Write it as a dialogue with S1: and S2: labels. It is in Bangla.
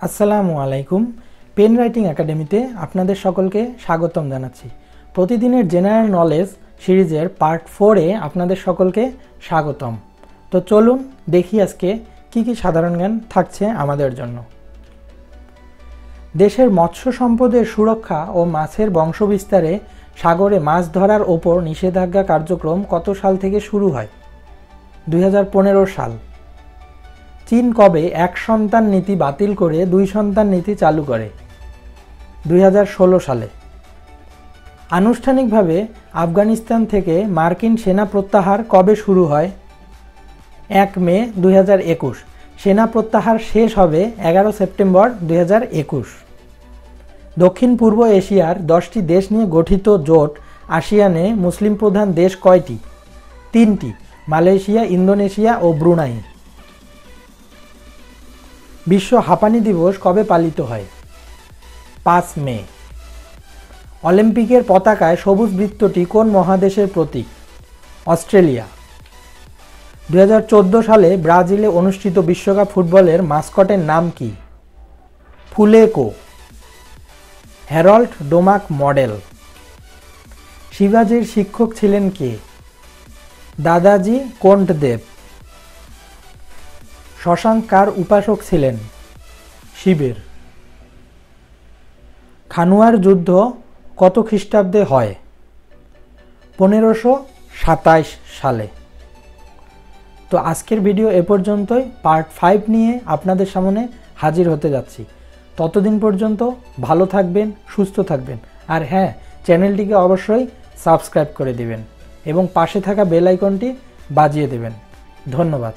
S1: আসসালামু আলাইকুম। পেন রাইটিং একাডেমিতে আপনাদের সকলকে স্বাগতম জানাচ্ছি। প্রতিদিনের জেনারেল নলেজ সিরিজের পার্ট 4-এ আপনাদের সকলকে স্বাগতম। তো চলুন দেখি আজকে কি কি সাধারণ জ্ঞান থাকছে আমাদের জন্য। দেশের মৎস্য সম্পদের সুরক্ষা ও মাছের বংশবিস্তারে সাগরে মাছ ধরার ওপর নিষেধাজ্ঞা কার্যক্রম কত সাল থেকে শুরু হয়? 2015 সাল। চীন কবে এক সন্তান নীতি বাতিল করে 2 সন্তান নীতি চালু করে? 2016 সালে। আনুষ্ঠানিকভাবে আফগানিস্তান থেকে মার্কিন সেনা প্রত্যাহার কবে শুরু হয়? 1 মে 2021। সেনা প্রত্যাহার শেষ হবে 11 সেপ্টেম্বর 2021। দক্ষিণ পূর্ব এশিয়ার 10টি দেশ নিয়ে গঠিত জোট আসিয়ানে মুসলিম প্রধান দেশ কয়টি? 3টি, মালয়েশিয়া, ইন্দোনেশিয়া ও ব্রুনাই। বিশ্ব হাঁপানি দিবস কবে পালিত হয়? 5 মে। অলিম্পিকের পতাকায় সবুজ বৃত্তটি কোন মহাদেশের প্রতীক? অস্ট্রেলিয়া। 2014 সালে ব্রাজিলে অনুষ্ঠিত বিশ্বকাপ ফুটবলের মাস্কটের নাম কি? ফুলেকো। Harold ডোমাক model. শিবাজির শিক্ষক ছিলেন কে? দাদাজি কোন্ডদেব। শশাঙ্ক কার উপাসক ছিলেন? শিবের। খানুয়ার যুদ্ধ কত খ্রিস্টাব্দে হয়? 1527 সালে। তো আজকের ভিডিও এ পর্যন্তই। পার্ট 5 নিয়ে আপনাদের সামনে হাজির হতে যাচ্ছি। ততদিন পর্যন্ত ভালো থাকবেন, সুস্থ থাকবেন। আর হ্যাঁ, চ্যানেলটিকে অবশ্যই সাবস্ক্রাইব করে দিবেন এবং পাশে থাকা বেল আইকনটি বাজিয়ে দেবেন। ধন্যবাদ।